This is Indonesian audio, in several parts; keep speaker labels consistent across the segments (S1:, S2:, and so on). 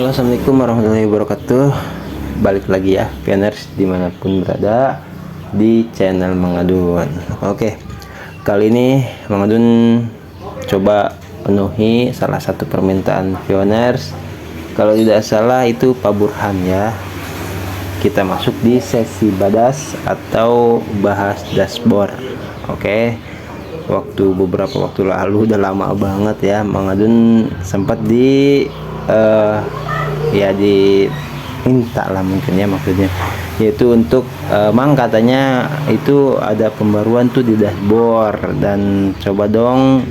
S1: Halo, assalamualaikum warahmatullahi wabarakatuh. Balik lagi ya, Pioners dimanapun berada di channel Mang Adun. Oke, kali ini Mang Adun coba penuhi salah satu permintaan Pioners. Kalau tidak salah itu Pak Burhan ya. Kita masuk di sesi badas atau bahas dashboard. Oke, beberapa waktu lalu, udah lama banget ya, Mang Adun sempat diminta lah mungkin ya, maksudnya yaitu untuk Mang katanya itu ada pembaruan tuh di dashboard, dan coba dong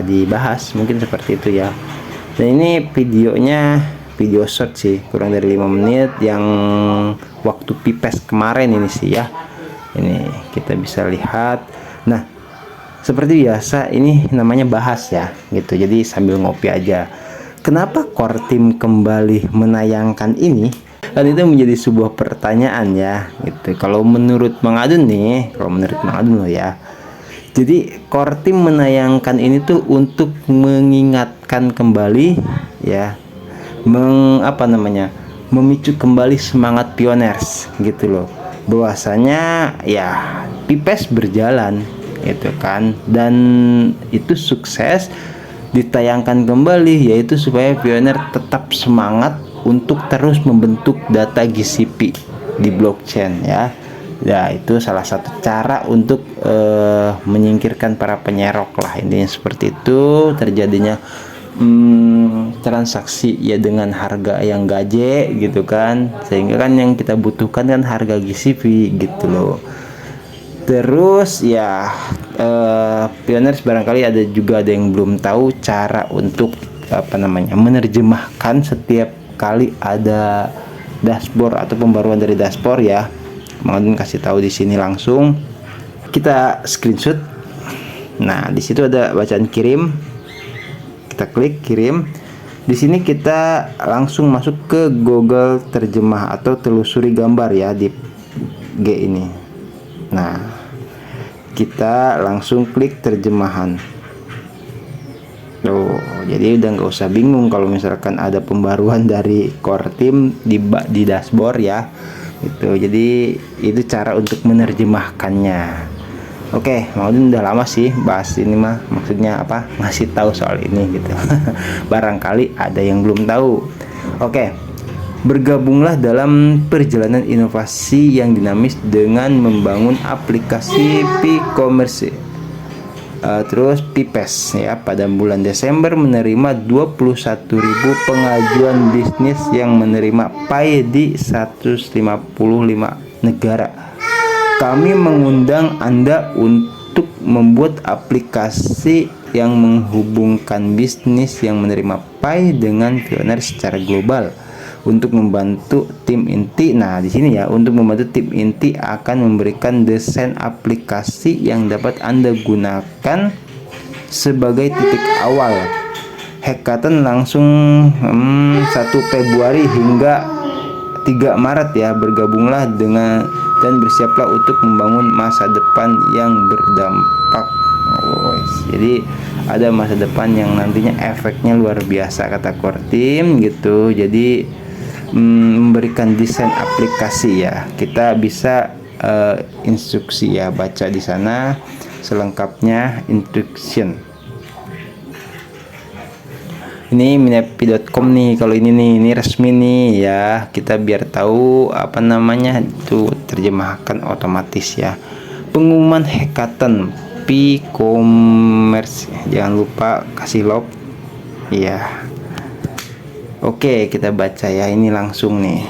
S1: dibahas, mungkin seperti itu ya. Dan ini videonya video short sih, kurang dari 5 menit yang waktu pipes kemarin ini sih ya. Ini kita bisa lihat. Nah, seperti biasa ini namanya bahas ya gitu, jadi sambil ngopi aja. Kenapa Core Team kembali menayangkan ini? Dan itu menjadi sebuah pertanyaan ya gitu. Kalau menurut Mang Adun loh ya, jadi Core Team menayangkan ini tuh untuk mengingatkan kembali ya, memicu kembali semangat Pioners gitu loh, bahwasanya ya pipes berjalan gitu kan, dan itu sukses ditayangkan kembali, yaitu supaya Pioner tetap semangat untuk terus membentuk data GCP di blockchain ya. Ya, itu salah satu cara untuk menyingkirkan para penyerok lah, intinya seperti itu. Terjadinya transaksi ya dengan harga yang gaje gitu kan, sehingga kan yang kita butuhkan kan harga GCP gitu loh. Terus ya Pioners barangkali ada yang belum tahu cara untuk menerjemahkan setiap kali ada dashboard atau pembaruan dari dashboard ya. Mau kasih tahu di sini langsung. Kita screenshot. Nah, di situ ada bacaan kirim. Kita klik kirim. Di sini kita langsung masuk ke Google terjemah atau telusuri gambar ya di G ini. Nah, kita langsung klik terjemahan. Jadi udah nggak usah bingung kalau misalkan ada pembaruan dari Core Team di dashboard ya. Jadi itu cara untuk menerjemahkannya. Oke, udah lama sih bahas ini mah, maksudnya ngasih tahu soal ini gitu. Barangkali ada yang belum tahu. Oke. Bergabunglah dalam perjalanan inovasi yang dinamis dengan membangun aplikasi P-commerce. Terus Pipes ya, pada bulan Desember menerima 21.000 pengajuan bisnis yang menerima Pi di 155 negara. Kami mengundang Anda untuk membuat aplikasi yang menghubungkan bisnis yang menerima Pi dengan Pioner secara global. Untuk membantu tim inti, nah di sini ya, untuk membantu tim inti akan memberikan desain aplikasi yang dapat Anda gunakan sebagai titik awal. Hackathon langsung 1 Februari hingga 3 Maret ya. Bergabunglah dengan dan bersiaplah untuk membangun masa depan yang berdampak. Jadi ada masa depan yang nantinya efeknya luar biasa, kata Core Team gitu. Jadi memberikan desain aplikasi ya. Kita bisa instruksi ya, baca di sana selengkapnya instruction. Ini minepi.com nih, kalau ini resmi nih ya. Kita biar tahu itu terjemahkan otomatis ya. Pengumuman hackathon P-commerce, jangan lupa kasih log ya. Oke, kita baca ya, ini langsung nih.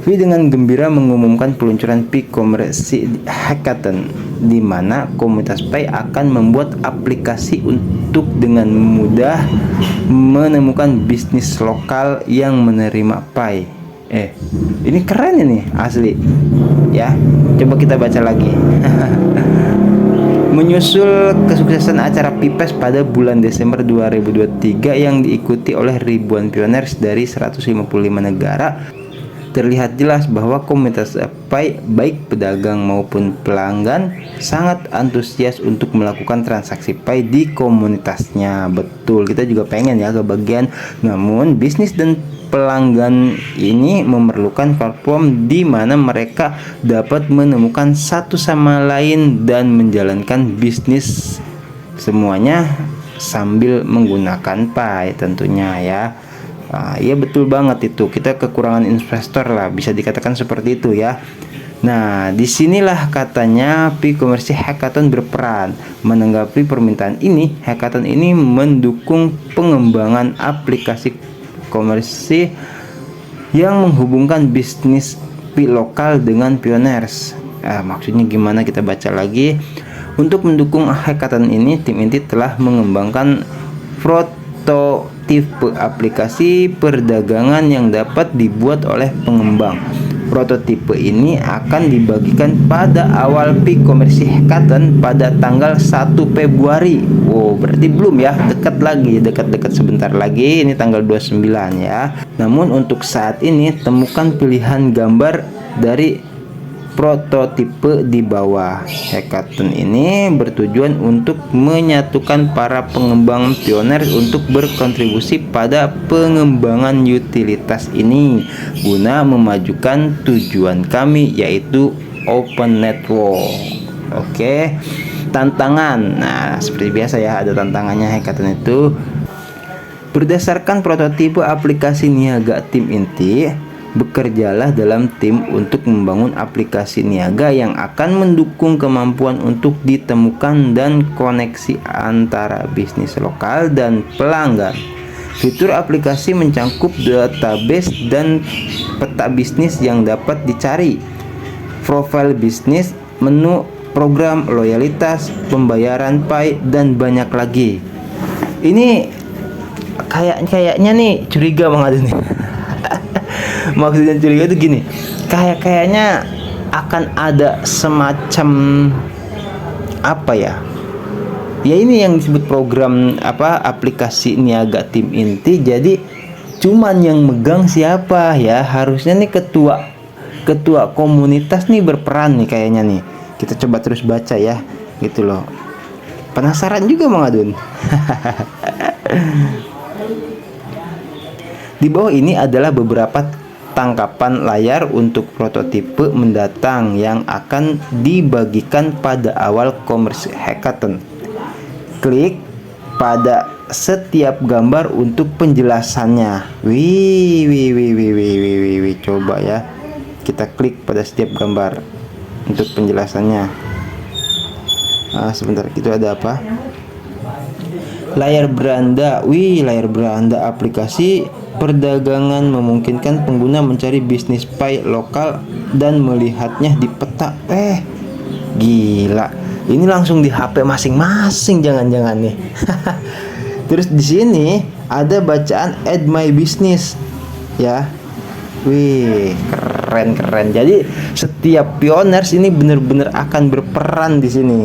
S1: Vi dengan gembira mengumumkan peluncuran P-commerce hackathon, di mana komunitas Pi akan membuat aplikasi untuk dengan mudah menemukan bisnis lokal yang menerima Pi. Ini keren ini asli ya. Coba kita baca lagi. Menyusul kesuksesan acara Pipes pada bulan Desember 2023 yang diikuti oleh ribuan Pioners dari 155 negara, terlihat jelas bahwa komunitas Pi, baik pedagang maupun pelanggan, sangat antusias untuk melakukan transaksi Pi di komunitasnya. Betul, kita juga pengen ya kebagian. Namun bisnis dan pelanggan ini memerlukan platform di mana mereka dapat menemukan satu sama lain dan menjalankan bisnis semuanya sambil menggunakan Pi tentunya ya. Iya betul banget itu. Kita kekurangan investor lah, bisa dikatakan seperti itu ya. Nah, disinilah katanya Pi Komersi Hackathon berperan. Menanggapi permintaan ini, hackathon ini mendukung pengembangan aplikasi komersi yang menghubungkan bisnis Pi lokal dengan pioneers. Maksudnya gimana, kita baca lagi. Untuk mendukung hackathon ini, tim inti telah mengembangkan prototipe aplikasi perdagangan yang dapat dibuat oleh pengembang. Prototipe ini akan dibagikan pada awal Pi Komersi Hackathon pada tanggal 1 Februari. Oh, berarti belum ya, dekat lagi, dekat-dekat sebentar lagi, ini tanggal 29 ya. Namun untuk saat ini temukan pilihan gambar dari prototipe di bawah. Hackathon ini bertujuan untuk menyatukan para pengembang pioner untuk berkontribusi pada pengembangan utilitas ini guna memajukan tujuan kami, yaitu open network. Oke, tantangan. Nah, seperti biasa ya, ada tantangannya hackathon itu. Berdasarkan prototipe aplikasi niaga tim inti, bekerjalah dalam tim untuk membangun aplikasi niaga yang akan mendukung kemampuan untuk ditemukan dan koneksi antara bisnis lokal dan pelanggan. Fitur aplikasi mencangkup database dan peta bisnis yang dapat dicari, profil bisnis, menu, program loyalitas, pembayaran Pi, dan banyak lagi. Ini kayaknya nih curiga banget nih. Maksudnya curiga itu gini, kayaknya akan ada semacam apa ya? Ya ini yang disebut program aplikasi niaga tim inti. Jadi cuman yang megang siapa ya? Harusnya nih ketua komunitas nih berperan nih kayaknya nih. Kita coba terus baca ya, gitu loh. Penasaran juga Mang Adun. Di bawah ini adalah beberapa tangkapan layar untuk prototipe mendatang yang akan dibagikan pada awal Komersi Hackathon. Klik pada setiap gambar untuk penjelasannya. Wih, coba ya. Kita klik pada setiap gambar untuk penjelasannya. Sebentar, itu ada apa? Layar beranda. Layar beranda aplikasi perdagangan memungkinkan pengguna mencari bisnis Pi lokal dan melihatnya di peta. Gila. Ini langsung di HP masing-masing, jangan-jangan nih. Terus di sini ada bacaan add my business. Ya. Keren. Jadi setiap pioners ini benar-benar akan berperan di sini.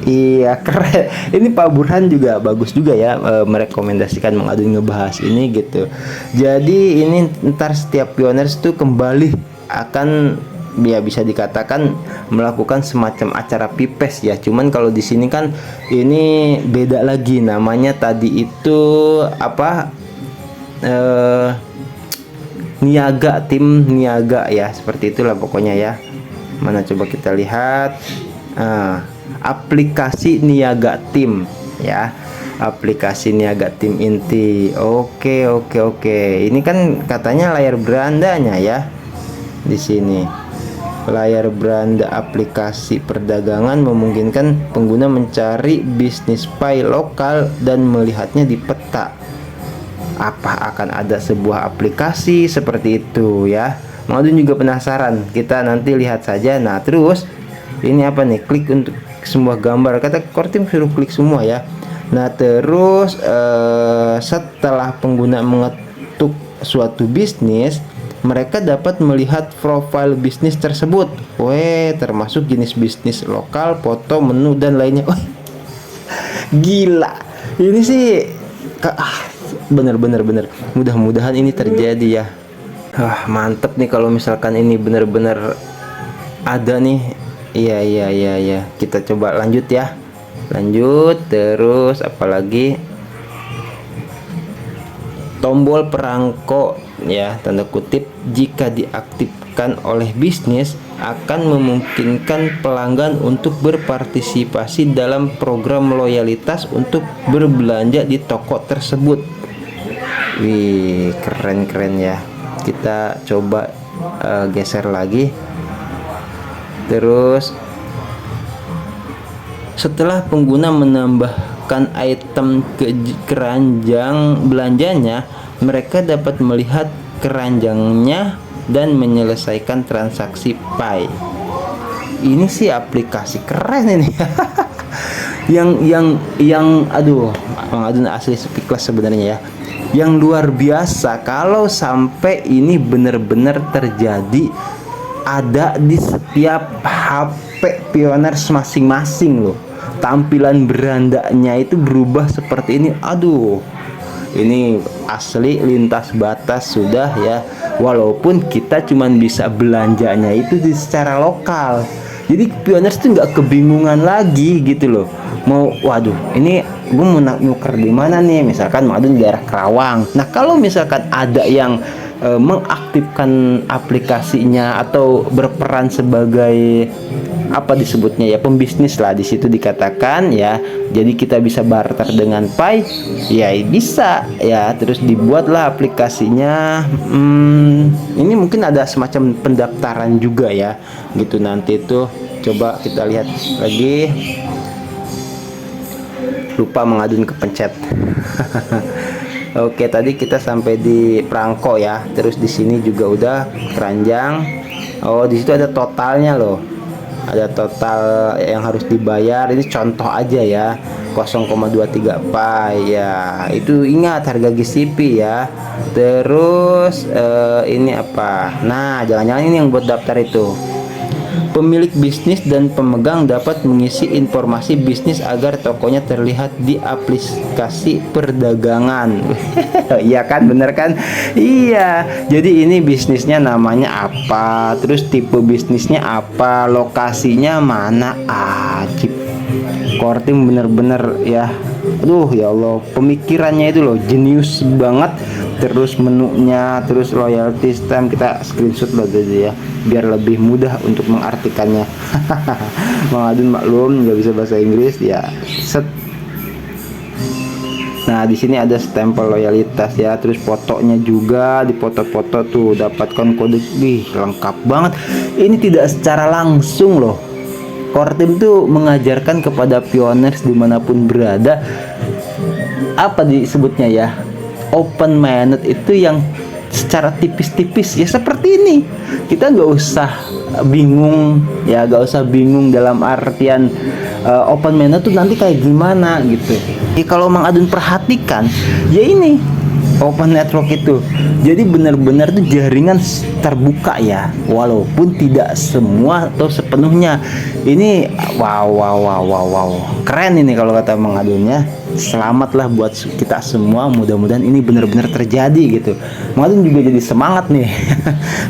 S1: Iya, keren. Ini Pak Burhan juga bagus juga ya, merekomendasikan Mang Adun ngebahas ini gitu. Jadi ini ntar setiap pioners tuh kembali akan ya bisa dikatakan melakukan semacam acara pipes ya. Cuman kalau di sini kan ini beda lagi, namanya tadi itu niaga, tim niaga ya, seperti itulah pokoknya ya. Mana coba kita lihat. Aplikasi niaga tim ya, aplikasi niaga tim inti. Oke. Ini kan katanya layar berandanya ya. Di sini layar beranda aplikasi perdagangan memungkinkan pengguna mencari bisnis Pi lokal dan melihatnya di peta. Apa akan ada sebuah aplikasi seperti itu ya? Mang Adun juga penasaran. Kita nanti lihat saja. Nah, terus ini apa nih? Klik untuk semua gambar, kata core team suruh klik semua ya. Nah terus setelah pengguna mengetuk suatu bisnis, mereka dapat melihat profil bisnis tersebut. Termasuk jenis bisnis lokal, foto, menu, dan lainnya. Gila, ini sih bener. Mudah-mudahan ini terjadi ya. Mantep nih kalau misalkan ini bener-bener ada nih. Iya, kita coba lanjut ya, lanjut terus. Apalagi tombol perangko ya, tanda kutip, jika diaktifkan oleh bisnis akan memungkinkan pelanggan untuk berpartisipasi dalam program loyalitas untuk berbelanja di toko tersebut. Wih, keren ya. Kita coba geser lagi. Terus setelah pengguna menambahkan item ke keranjang belanjanya, mereka dapat melihat keranjangnya dan menyelesaikan transaksi Pi. Ini sih aplikasi keren ini. yang aduh asli speechless sebenarnya ya. Yang luar biasa kalau sampai ini benar-benar terjadi, ada di setiap HP Pioneers masing-masing loh. Tampilan berandanya itu berubah seperti ini. Aduh, ini asli lintas batas sudah ya. Walaupun kita cuman bisa belanjanya itu di secara lokal. Jadi Pioneers tuh nggak kebingungan lagi gitu loh. Waduh, ini gue mau nuker di mana nih? Misalkan mau ada di daerah Kerawang. Nah, kalau misalkan ada yang mengaktifkan aplikasinya atau berperan sebagai apa disebutnya ya, pembisnis lah di situ dikatakan ya. Jadi kita bisa barter dengan Pi, ya bisa ya. Terus dibuatlah aplikasinya. Ini mungkin ada semacam pendaftaran juga ya, gitu nanti tuh. Coba kita lihat lagi. Lupa mengadun kepencet. Oke, tadi kita sampai di perangko ya. Terus di sini juga udah keranjang. Oh, di situ ada totalnya loh. Ada total yang harus dibayar. Ini contoh aja ya. 0,23 Pi ya. Itu ingat harga GCP ya. Terus ini apa? Nah, jangan-jangan ini yang buat daftar itu. Pemilik bisnis dan pemegang dapat mengisi informasi bisnis agar tokonya terlihat di aplikasi perdagangan. Iya kan, bener kan? Iya. Jadi ini bisnisnya namanya apa, terus tipe bisnisnya apa, lokasinya mana. Ajib. Core Team bener-bener ya. Aduh ya Allah, pemikirannya itu loh jenius banget. Terus menunya, terus loyalty time, kita screenshot loh gitu ya, biar lebih mudah untuk mengartikannya. Mang Adun maklum nggak bisa bahasa Inggris ya. Set. Nah, di sini ada stempel loyalitas ya, terus fotonya juga dipoto-foto tuh, dapatkan kode. Wih, lengkap banget. Ini tidak secara langsung loh. Core Team tuh mengajarkan kepada Pioneers dimanapun berada, apa disebutnya ya, open minded itu yang secara tipis-tipis ya seperti ini. Kita nggak usah bingung ya, nggak usah bingung dalam artian open minded tuh nanti kayak gimana gitu. Kalau Mang Adun perhatikan ya, ini open network itu jadi benar-benar tuh jaringan terbuka ya, walaupun tidak semua atau sepenuhnya. Ini wow, keren ini kalau kata Mang Adun ya. Selamatlah buat kita semua, mudah-mudahan ini benar-benar terjadi gitu. Mang Adun juga jadi semangat nih.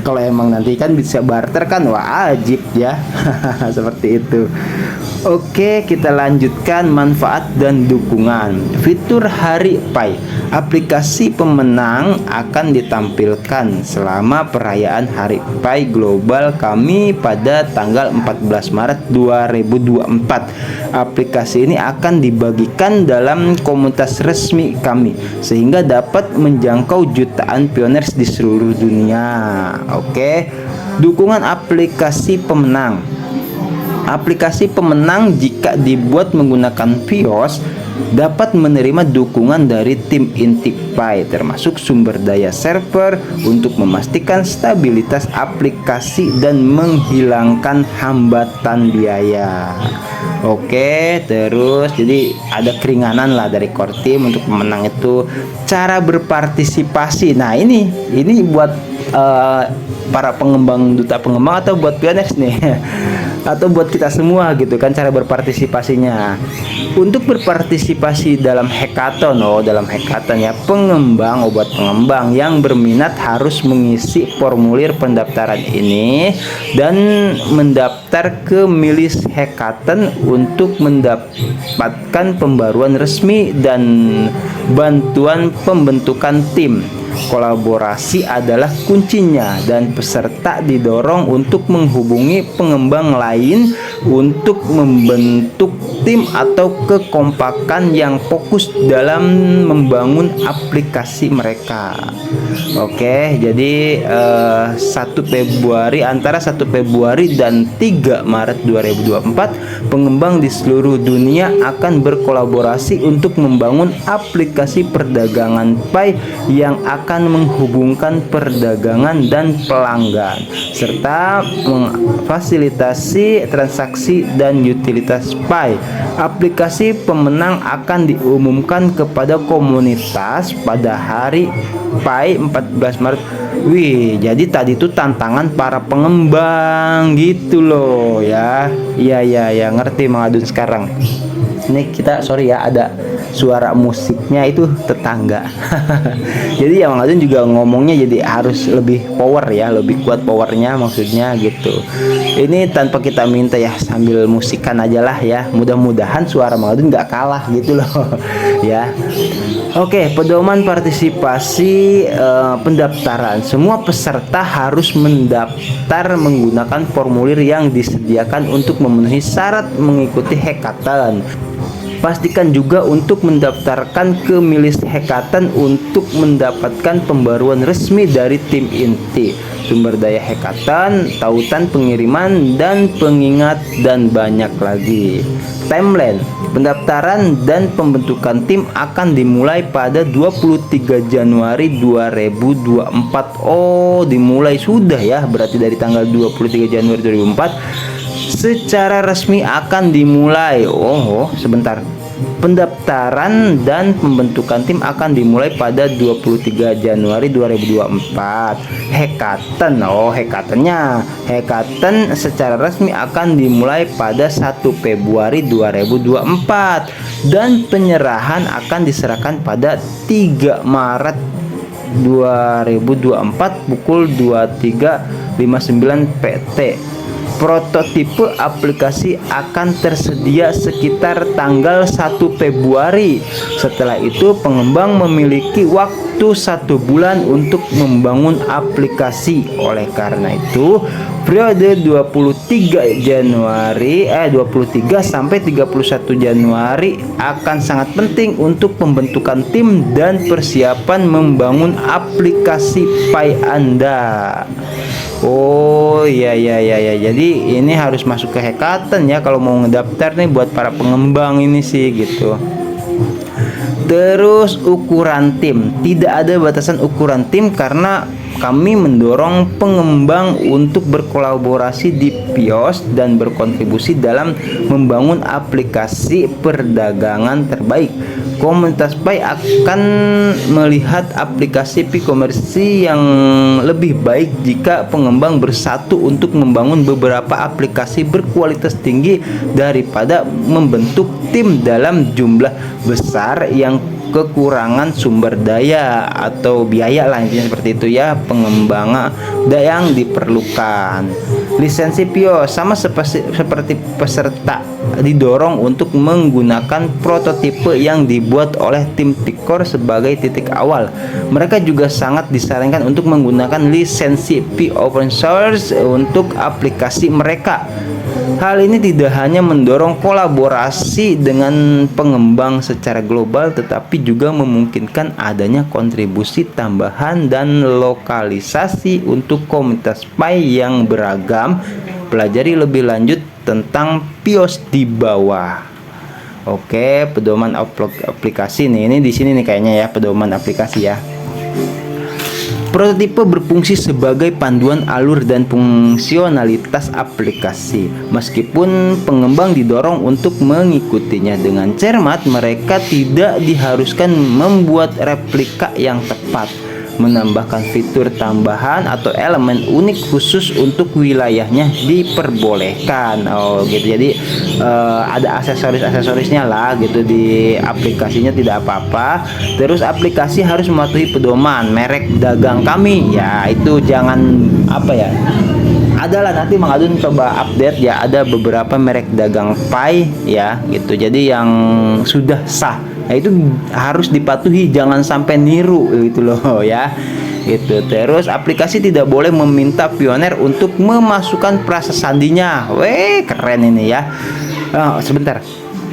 S1: Kalau emang nanti kan bisa barter kan, wajib ya. Seperti itu. Oke, kita lanjutkan manfaat dan dukungan. Fitur Hari Pi. Aplikasi pemenang akan ditampilkan selama perayaan Hari Pi Global kami pada tanggal 14 Maret 2024. Aplikasi ini akan dibagikan dalam komunitas resmi kami sehingga dapat menjangkau jutaan Pioneers di seluruh dunia. Oke. Dukungan aplikasi pemenang. Aplikasi pemenang jika dibuat menggunakan Pios dapat menerima dukungan dari tim inti Pi, termasuk sumber daya server untuk memastikan stabilitas aplikasi dan menghilangkan hambatan biaya. Oke, terus jadi ada keringanan lah dari Core Team untuk pemenang itu. Cara berpartisipasi. Nah, ini buat para pengembang, duta pengembang atau buat Pioneers nih. atau buat kita semua gitu kan cara berpartisipasinya. Untuk berpartisipasi dalam hackathon, dalam hackathon ya, buat pengembang yang berminat harus mengisi formulir pendaftaran ini dan mendaftar ke Milis Hackathon untuk mendapatkan pembaruan resmi dan bantuan pembentukan tim. Kolaborasi adalah kuncinya dan peserta didorong untuk menghubungi pengembang lain untuk membentuk tim atau kekompakan yang fokus dalam membangun aplikasi mereka. Oke, jadi 1 Februari antara 1 Februari dan 3 Maret 2024 pengembang di seluruh dunia akan berkolaborasi untuk membangun aplikasi perdagangan Pi yang akan menghubungkan perdagangan dan pelanggan serta memfasilitasi transaksi dan utilitas Pi. Aplikasi pemenang akan diumumkan kepada komunitas pada hari Pi 14 Maret. Wih, jadi tadi itu tantangan para pengembang gitu loh ya. Iya, ngerti Mang Adun sekarang. Ini kita sorry ya, ada suara musiknya itu tetangga. Jadi ya Mang Adun juga ngomongnya jadi harus lebih power ya, lebih kuat powernya maksudnya gitu. Ini tanpa kita minta ya, sambil musikan aja lah ya. Mudah-mudahan suara Mang Adun nggak kalah gitu loh ya. Oke, pedoman partisipasi pendaftaran. Semua peserta harus mendaftar menggunakan formulir yang disediakan untuk memenuhi syarat mengikuti hackathon. Pastikan juga untuk mendaftarkan ke Milis Hackathon untuk mendapatkan pembaruan resmi dari tim inti, sumber daya hackathon, tautan pengiriman dan pengingat, dan banyak lagi. Timeline pendaftaran dan pembentukan tim akan dimulai pada 23 Januari 2024. Oh, dimulai sudah ya, berarti dari tanggal 23 Januari 2024 secara resmi akan dimulai. Sebentar. Pendaftaran dan pembentukan tim akan dimulai pada 23 Januari 2024. Hackathon, hackathon secara resmi akan dimulai pada 1 Februari 2024 dan penyerahan akan diserahkan pada 3 Maret 2024 pukul 23.59 PT. Prototipe aplikasi akan tersedia sekitar tanggal 1 Februari. Setelah itu pengembang memiliki waktu 1 bulan untuk membangun aplikasi. Oleh karena itu, periode 23 sampai 31 Januari akan sangat penting untuk pembentukan tim dan persiapan membangun aplikasi Pi Anda. Jadi ini harus masuk ke hackathon ya kalau mau ngedaftar nih buat para pengembang ini sih gitu. Terus ukuran tim, tidak ada batasan ukuran tim karena kami mendorong pengembang untuk berkolaborasi di Pios dan berkontribusi dalam membangun aplikasi perdagangan terbaik. Komunitas Pi akan melihat aplikasi Pi-komersi yang lebih baik jika pengembang bersatu untuk membangun beberapa aplikasi berkualitas tinggi daripada membentuk tim dalam jumlah besar yang kekurangan sumber daya atau biaya lah, intinya seperti itu ya, pengembangan yang diperlukan. Lisensi Pios sama seperti peserta didorong untuk menggunakan prototipe yang dibuat oleh tim Picor sebagai titik awal. Mereka juga sangat disarankan untuk menggunakan lisensi Pi open source untuk aplikasi mereka. Hal ini tidak hanya mendorong kolaborasi dengan pengembang secara global, tetapi juga memungkinkan adanya kontribusi tambahan dan lokalisasi untuk komunitas Pi yang beragam. Pelajari lebih lanjut tentang Pios di bawah. Oke, pedoman aplikasi nih. Ini di sini nih kayaknya ya, pedoman aplikasi ya. Prototipe berfungsi sebagai panduan alur dan fungsionalitas aplikasi. Meskipun pengembang didorong untuk mengikutinya dengan cermat, mereka tidak diharuskan membuat replika yang tepat. menambahkan fitur tambahan atau elemen unik khusus untuk wilayahnya diperbolehkan. Oh gitu, jadi ada aksesorisnya lah gitu di aplikasinya, tidak apa-apa. Terus aplikasi harus mematuhi pedoman merek dagang kami, ya itu jangan apa ya, adalah nanti Mang Adun coba update ya, ada beberapa merek dagang Pi ya gitu, jadi yang sudah sah, nah itu harus dipatuhi, jangan sampai niru gitu loh ya gitu. Terus aplikasi tidak boleh meminta pioner untuk memasukkan frasa sandinya. Weh keren ini ya. Oh, sebentar,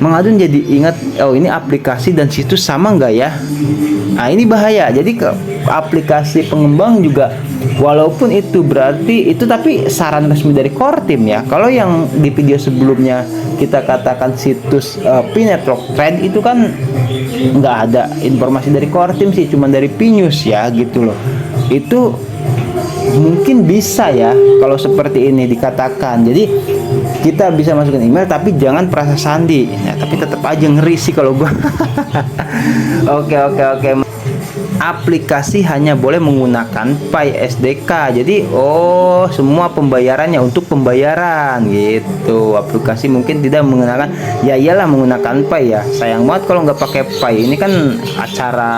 S1: Mang Adun jadi ingat, oh ini aplikasi dan situs sama nggak ya? Nah ini bahaya. Jadi ke aplikasi pengembang juga, walaupun itu berarti itu, tapi saran resmi dari Core Team ya. Kalau yang di video sebelumnya kita katakan situs Pinetwork Trade itu kan nggak ada informasi dari Core Team sih, cuma dari Pinews ya gitu loh. Itu mungkin bisa ya kalau seperti ini dikatakan. Jadi kita bisa masukin email tapi jangan frasa sandi ya, tapi tetap aja ngeri sih kalau gua. Oke. Aplikasi hanya boleh menggunakan Pi SDK. Jadi semua pembayarannya untuk pembayaran gitu. Aplikasi mungkin tidak menggunakan, ya iyalah menggunakan Pi ya. Sayang banget kalau nggak pakai Pi. Ini kan acara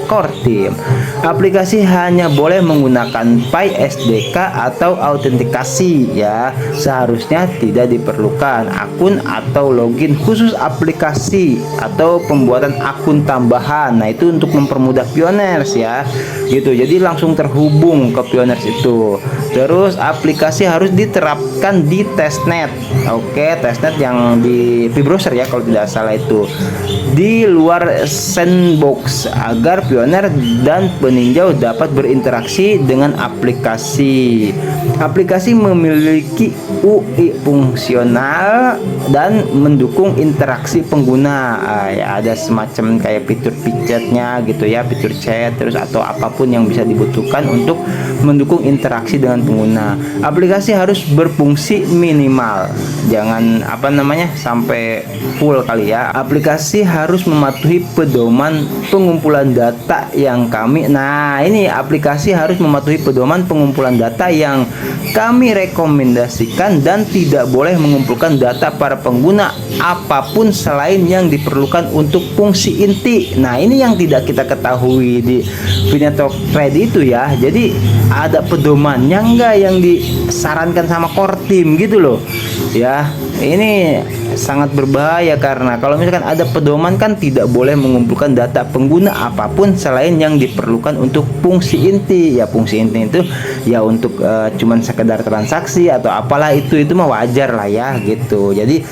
S1: Core Team. Aplikasi hanya boleh menggunakan Pi SDK atau autentikasi ya. Seharusnya tidak diperlukan akun atau login khusus aplikasi atau pembuatan akun tambahan. Nah itu untuk mempermudah pioners ya gitu, jadi langsung terhubung ke pioners itu. Terus aplikasi harus diterapkan di testnet. Oke, testnet yang di browser ya kalau tidak salah, itu di luar sandbox agar pioner dan peninjau dapat berinteraksi dengan aplikasi. Aplikasi memiliki UI fungsional dan mendukung interaksi pengguna. Ya ada semacam kayak fitur pijatnya gitu ya, fitur chat, terus atau apapun yang bisa dibutuhkan untuk mendukung interaksi dengan pengguna. Aplikasi harus berfungsi minimal, jangan sampai full kali ya. Aplikasi harus mematuhi pedoman pengumpulan data yang kami, nah ini aplikasi harus mematuhi pedoman pengumpulan data yang kami rekomendasikan dan tidak boleh mengumpulkan data para pengguna apapun selain yang diperlukan untuk fungsi inti. Nah ini yang tidak kita ketahui di Pinetwork Trade itu ya. Jadi ada pedomannya enggak yang disarankan sama Core Team gitu loh ya. Ini sangat berbahaya karena kalau misalkan ada pedoman kan tidak boleh mengumpulkan data pengguna apapun selain yang diperlukan untuk fungsi inti. Ya fungsi inti itu ya untuk cuman sekedar transaksi atau apalah, itu mah wajar lah ya gitu. Jadi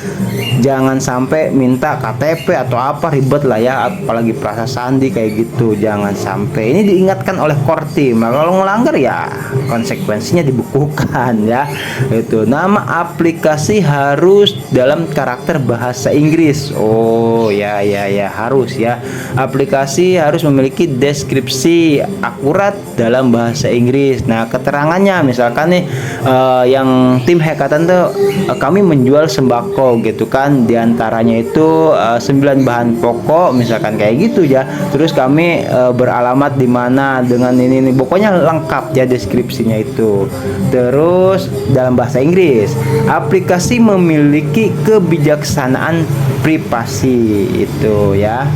S1: jangan sampai minta KTP atau apa, ribet lah ya, apalagi frasa sandi kayak gitu, jangan sampai. Ini diingatkan oleh Core Team. Nah, kalau melanggar ya konsekuensinya dibukukan ya. Itu nama aplikasi harus dalam karakter bahasa Inggris. Oh ya harus ya. Aplikasi harus memiliki deskripsi akurat dalam bahasa Inggris. Nah keterangannya misalkan nih yang tim Hekatan tuh kami menjual sembako gitu kan, diantaranya itu 9 bahan pokok misalkan kayak gitu ya. Terus kami beralamat di mana dengan ini pokoknya lengkap ya deskripsinya itu. Terus dalam bahasa Inggris, aplikasi memiliki kebijaksanaan privasi itu ya.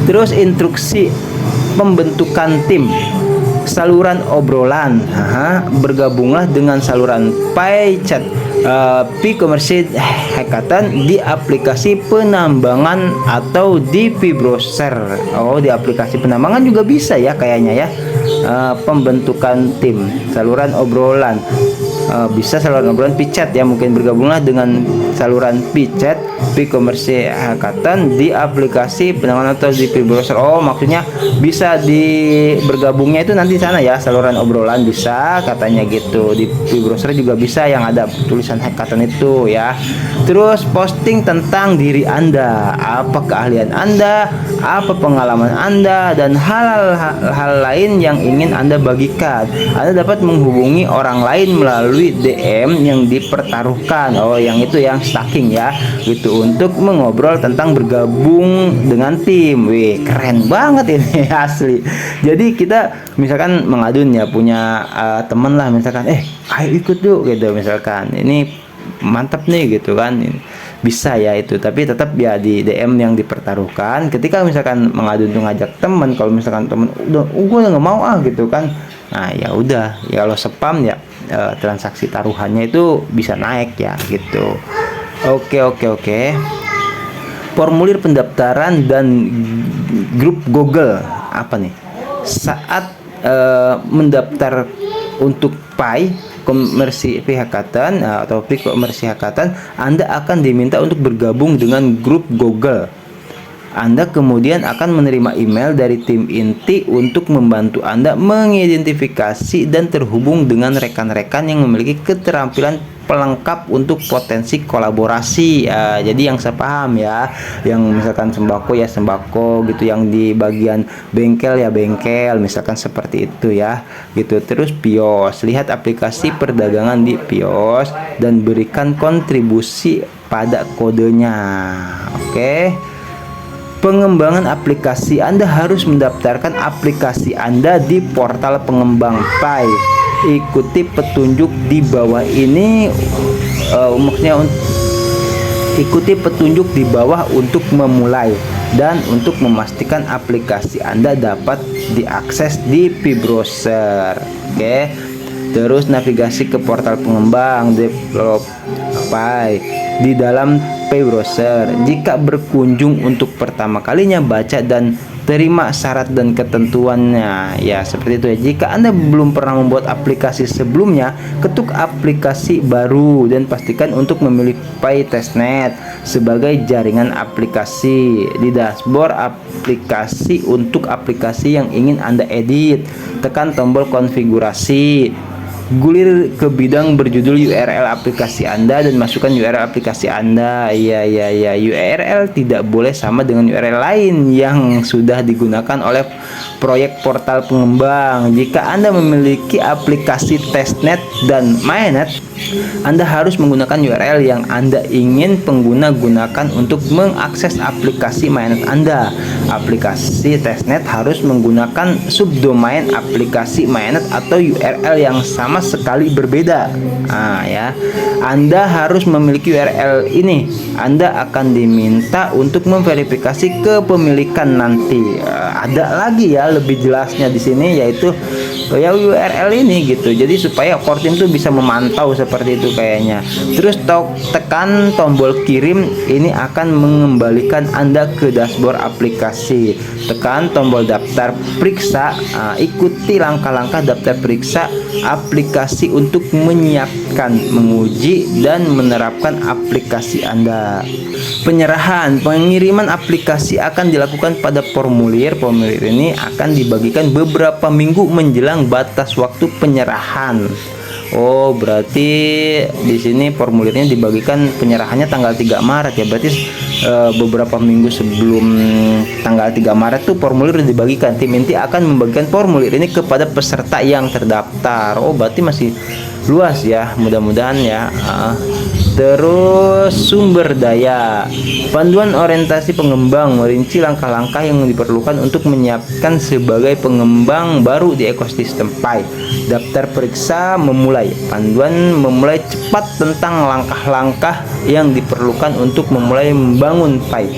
S1: Terus instruksi pembentukan tim, saluran obrolan, bergabunglah dengan saluran Pi Chat P-Commerce Hekatan di aplikasi penambangan atau di browser. Oh di aplikasi penambangan juga bisa ya kayaknya ya. Pembentukan tim, saluran obrolan, bisa saluran obrolan P-Chat ya, mungkin bergabunglah dengan saluran P-Chat P-Commerce Hekatan di aplikasi penambangan atau di browser. Oh maksudnya bisa bergabungnya itu nanti sana ya, saluran obrolan bisa katanya gitu. Di browser juga bisa yang ada tulisan Hekatan itu ya. Terus posting tentang diri Anda, apa keahlian Anda, apa pengalaman Anda, dan hal lain yang ingin Anda bagikan. Anda dapat menghubungi orang lain melalui melalui DM yang dipertaruhkan. Oh, yang itu yang stacking ya, gitu, untuk mengobrol tentang bergabung dengan tim. Wih, keren banget ini asli. Jadi kita misalkan mengadun ya, punya teman lah misalkan, ayo ikut yuk gitu misalkan. Ini mantap nih gitu kan, bisa ya itu, tapi tetap ya di DM yang dipertaruhkan. Ketika misalkan mengadu tuh ngajak temen, kalau misalkan temen gue nggak mau gitu kan, nah ya udah ya, kalau spam ya transaksi taruhannya itu bisa naik ya gitu. Oke. Formulir pendaftaran dan grup Google apa nih? Saat mendaftar untuk PAI Komersi Hakatan atau Komersi Hakatan, Anda akan diminta untuk bergabung dengan grup Google. Anda kemudian akan menerima email dari tim inti untuk membantu Anda mengidentifikasi dan terhubung dengan rekan-rekan yang memiliki keterampilan pelengkap untuk potensi kolaborasi. Jadi yang saya paham ya, yang misalkan sembako ya sembako gitu, yang di bagian bengkel ya bengkel, misalkan seperti itu ya gitu. Terus Pios, lihat aplikasi perdagangan di Pios dan berikan kontribusi pada kodenya. Oke. Pengembangan aplikasi, Anda harus mendaftarkan aplikasi Anda di portal pengembang PAI. Ikuti petunjuk di bawah ini, ikuti petunjuk di bawah untuk memulai dan untuk memastikan aplikasi Anda dapat diakses di P-Browser. Oke. Terus navigasi ke portal pengembang develop PAI di dalam P-Browser. Jika berkunjung untuk pertama kalinya, baca dan terima syarat dan ketentuannya ya, seperti itu ya. Jika Anda belum pernah membuat aplikasi sebelumnya, ketuk aplikasi baru dan pastikan untuk memilih PAI Testnet sebagai jaringan aplikasi. Di dashboard aplikasi, untuk aplikasi yang ingin Anda edit, tekan tombol konfigurasi. Gulir ke bidang berjudul URL aplikasi Anda dan masukkan URL aplikasi Anda. Ya, URL tidak boleh sama dengan URL lain yang sudah digunakan oleh proyek portal pengembang. Jika Anda memiliki aplikasi Testnet dan Mainnet, Anda harus menggunakan URL yang Anda ingin pengguna gunakan untuk mengakses aplikasi Mainnet Anda. Aplikasi Testnet harus menggunakan subdomain aplikasi Mainnet atau URL yang sama sekali berbeda. Ya, Anda harus memiliki URL ini. Anda akan diminta untuk memverifikasi kepemilikan nanti. Ada lagi ya lebih jelasnya di sini, yaitu ya URL ini gitu. Jadi supaya core team tuh bisa memantau seperti itu kayaknya. Terus tekan tombol kirim, ini akan mengembalikan Anda ke dashboard aplikasi. Tekan tombol daftar periksa, ikuti langkah-langkah daftar periksa aplikasi untuk menyiapkan, menguji dan menerapkan aplikasi Anda. Penyerahan, pengiriman aplikasi akan dilakukan pada formulir. Formulir ini akan dibagikan beberapa minggu menjelang batas waktu penyerahan. Oh, berarti di sini formulirnya dibagikan penyerahannya tanggal 3 Maret ya. Berarti beberapa minggu sebelum tanggal 3 Maret tuh formulir dibagikan. Tim inti akan membagikan formulir ini kepada peserta yang terdaftar. Oh, berarti masih luas ya, mudah-mudahan ya. Terus sumber daya, panduan orientasi pengembang merinci langkah-langkah yang diperlukan untuk menyiapkan sebagai pengembang baru di ekosistem PAI. Daftar periksa memulai, panduan memulai cepat tentang langkah-langkah yang diperlukan untuk memulai membangun PAI.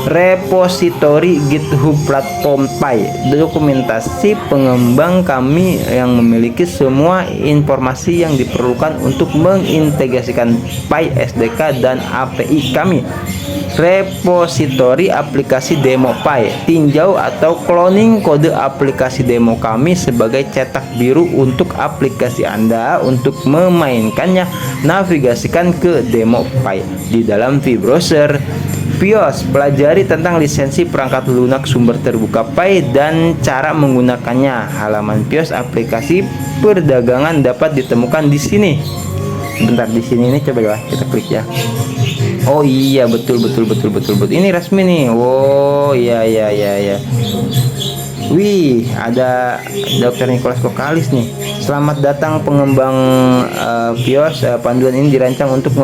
S1: Repositori GitHub platform PAI, dokumentasi pengembang kami yang memiliki semua informasi yang diperlukan untuk mengintegrasikan PAI SDK dan API kami. Repositori aplikasi demo PAI, tinjau atau cloning kode aplikasi demo kami sebagai cetak biru untuk aplikasi Anda. Untuk memainkannya, navigasikan ke demo PAI di dalam V-Browser. Pios, pelajari tentang lisensi perangkat lunak sumber terbuka PAI dan cara menggunakannya. Halaman Pios aplikasi perdagangan dapat ditemukan di sini. Bentar, di sini nih, coba ya kita klik ya. Oh iya, betul. Ini resmi nih. Oh iya. Wih, ada Dr. Nicholas Kokalis nih. Selamat datang pengembang Pios. Panduan ini dirancang untuk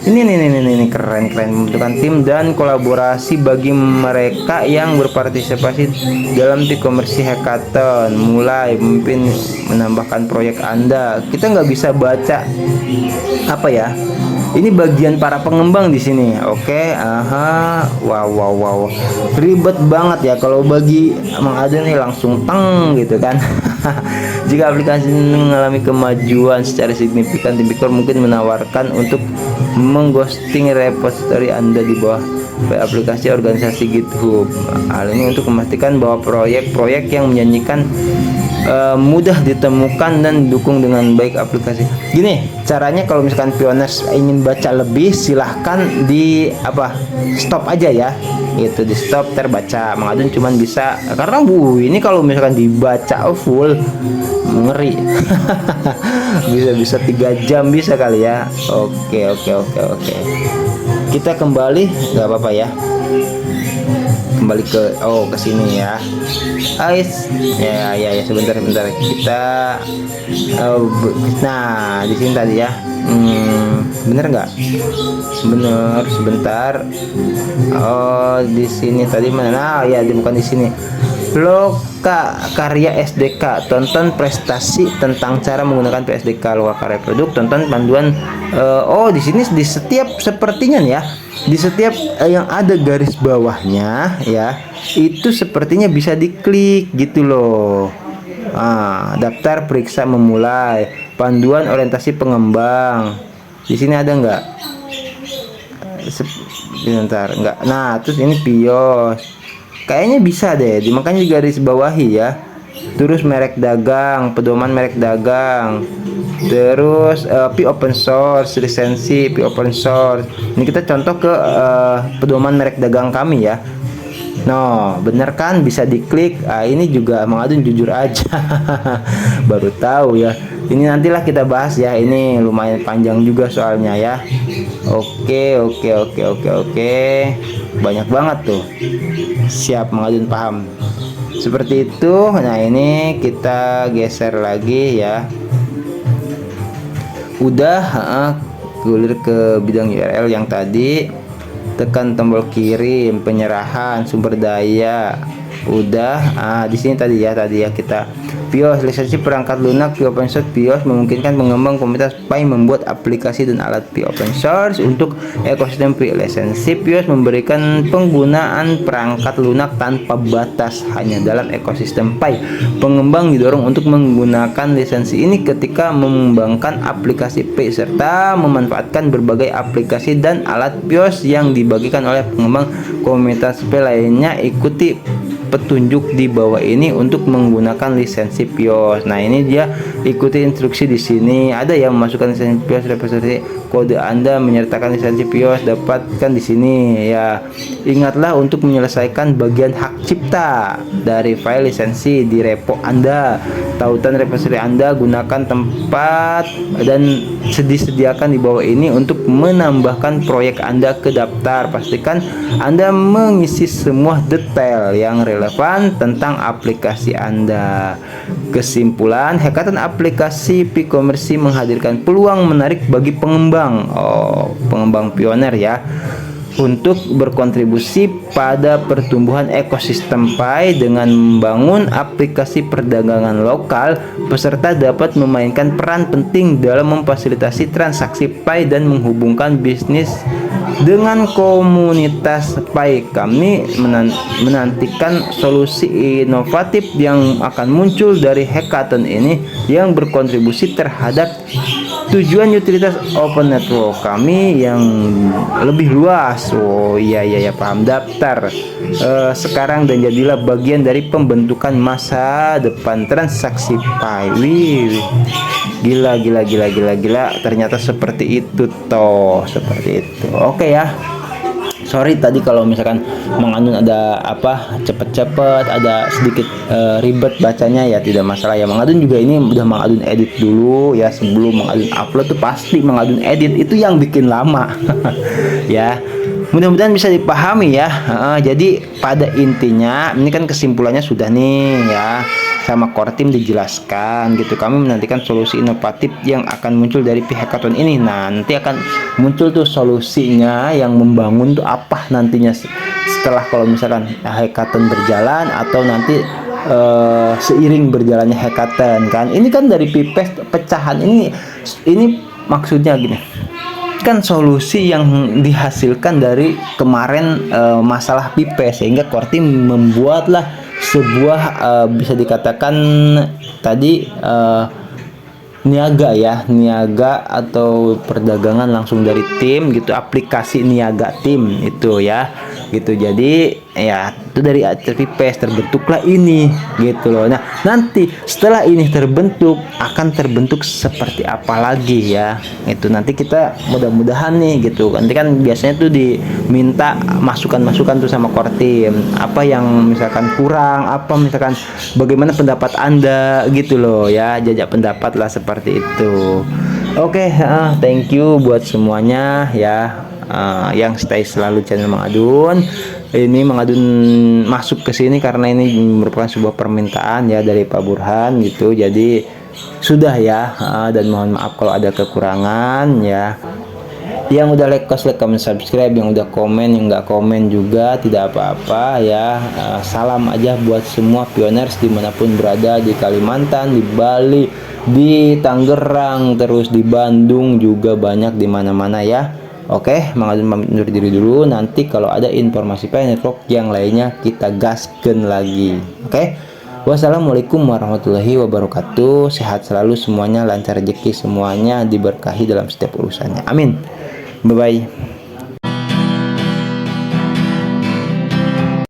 S1: ini keren membentukkan tim dan kolaborasi bagi mereka yang berpartisipasi dalam e-commerce hackathon. Mulai memimpin menambahkan proyek Anda. Kita nggak bisa baca apa ya, ini bagian para pengembang di sini. Oke, wow, ribet banget ya kalau bagi Mang Adun nih, langsung teng gitu kan. Jika aplikasi ini mengalami kemajuan secara signifikan, tim Pickor mungkin menawarkan untuk mengghosting repository Anda di bawah aplikasi organisasi GitHub. Hal ini untuk memastikan bahwa proyek-proyek yang menjanjikan mudah ditemukan dan didukung dengan baik aplikasi. Gini caranya, kalau misalkan pioners ingin baca lebih, silahkan di stop aja ya, itu di stop terbaca. Mang Adun cuman bisa, karena ini kalau misalkan dibaca full ngeri. bisa 3 jam bisa kali ya. Oke, kita kembali, nggak apa-apa ya, kembali ke sini ya. Ya sebentar kita nah di sini tadi ya. Bener nggak? Bener, sebentar. Di sini tadi mana? Nah ya, bukan di sini. Loka karya SDK, tonton prestasi tentang cara menggunakan PSDK. Loka karya produk, tonton panduan. Di sini di setiap sepertinya ya, di setiap yang ada garis bawahnya ya, itu sepertinya bisa diklik gitu loh. Daftar periksa memulai, panduan orientasi pengembang. Di sini ada nggak? Sebentar, nggak. Nah, terus ini Pios. Kayaknya bisa deh, makanya garis bawahi ya. Terus merek dagang, pedoman merek dagang. Terus Pi open source, lisensi Pi open source. Ini kita contoh ke pedoman merek dagang kami ya. Bener kan, bisa diklik. Ini juga Mang Adun jujur aja baru tahu ya. Ini nantilah kita bahas ya, ini lumayan panjang juga soalnya ya. Oke, banyak banget tuh. Siap, Mang Adun paham. Seperti itu. Nah ini kita geser lagi ya. Udah, gulir ke bidang URL yang tadi. Tekan tombol kirim, penyerahan sumber daya. Udah. Di sini tadi ya kita Pios, lisensi perangkat lunak Pi open source. Pios memungkinkan pengembang komunitas Pi membuat aplikasi dan alat Pi open source untuk ekosistem Pi. Lisensi Pios memberikan penggunaan perangkat lunak tanpa batas hanya dalam ekosistem Pi. Pengembang didorong untuk menggunakan lisensi ini ketika mengembangkan aplikasi Pi serta memanfaatkan berbagai aplikasi dan alat Pios yang dibagikan oleh pengembang komunitas Pi lainnya. Ikuti petunjuk di bawah ini untuk menggunakan lisensi Pios. Nah ini dia, ikuti instruksi di sini. Ada yang memasukkan lisensi Pios, representasi kode Anda menyertakan lisensi Pios, dapatkan di sini ya. Ingatlah untuk menyelesaikan bagian hak cipta dari file lisensi di repo Anda. Tautan repository Anda, gunakan tempat dan disediakan di bawah ini untuk menambahkan proyek Anda ke daftar. Pastikan Anda mengisi semua detail yang relevan tentang aplikasi Anda. Kesimpulan, hackathon aplikasi Pi-commerce menghadirkan peluang menarik bagi pengembang, pengembang pioner ya, untuk berkontribusi pada pertumbuhan ekosistem Pi. Dengan membangun aplikasi perdagangan lokal, peserta dapat memainkan peran penting dalam memfasilitasi transaksi Pi dan menghubungkan bisnis dengan komunitas Pi. Kami menantikan solusi inovatif yang akan muncul dari hackathon ini yang berkontribusi terhadap tujuan utilitas open network kami yang lebih luas. Iya paham. Daftar sekarang dan jadilah bagian dari pembentukan masa depan transaksi Pi. Wih, gila. Ternyata seperti itu toh, seperti itu. Oke ya. Sorry tadi kalau misalkan Mang Adun ada cepet-cepet, ada sedikit ribet bacanya ya, tidak masalah ya. Mang Adun juga ini udah Mang Adun edit dulu ya, sebelum Mang Adun upload tuh pasti Mang Adun edit, itu yang bikin lama. Ya, mudah-mudahan bisa dipahami ya. Jadi pada intinya ini kan kesimpulannya sudah nih ya. sama core team dijelaskan gitu. Kami menantikan solusi inovatif yang akan muncul dari pihak hackathon ini. Nanti akan muncul tuh solusinya yang membangun tuh apa nantinya setelah kalau misalkan hackathon berjalan atau nanti seiring berjalannya hackathon kan. Ini kan dari pipes pecahan ini maksudnya gini, kan solusi yang dihasilkan dari kemarin masalah pipes, sehingga core team membuatlah sebuah bisa dikatakan tadi niaga atau perdagangan langsung dari tim gitu, aplikasi niaga tim itu ya gitu. Jadi ya itu dari pipes terbentuklah ini gitu loh. Nah nanti setelah ini terbentuk akan terbentuk seperti apa lagi ya, itu nanti kita mudah-mudahan nih gitu. Nanti kan biasanya tuh diminta masukan-masukan tuh sama core team, apa yang misalkan kurang, apa misalkan bagaimana pendapat Anda gitu loh ya, jajak pendapat lah seperti itu. Oke, thank you buat semuanya ya, yang stay selalu channel Mang Adun. Ini Mang Adun masuk ke sini karena ini merupakan sebuah permintaan ya dari Pak Burhan gitu. Jadi sudah ya, dan mohon maaf kalau ada kekurangan ya. Yang udah like, comment, subscribe, yang udah komen, yang nggak komen juga tidak apa-apa ya. Salam aja buat semua pioners dimanapun berada, di Kalimantan, di Bali, di Tangerang, terus di Bandung juga banyak, di mana-mana ya. Oke, Mang Adun pamit undur diri dulu. Nanti kalau ada informasi Pi Network yang lainnya kita gasken lagi. Oke. Wassalamualaikum warahmatullahi wabarakatuh. Sehat selalu semuanya, lancar rezeki semuanya, diberkahi dalam setiap urusannya. Amin. Bye bye.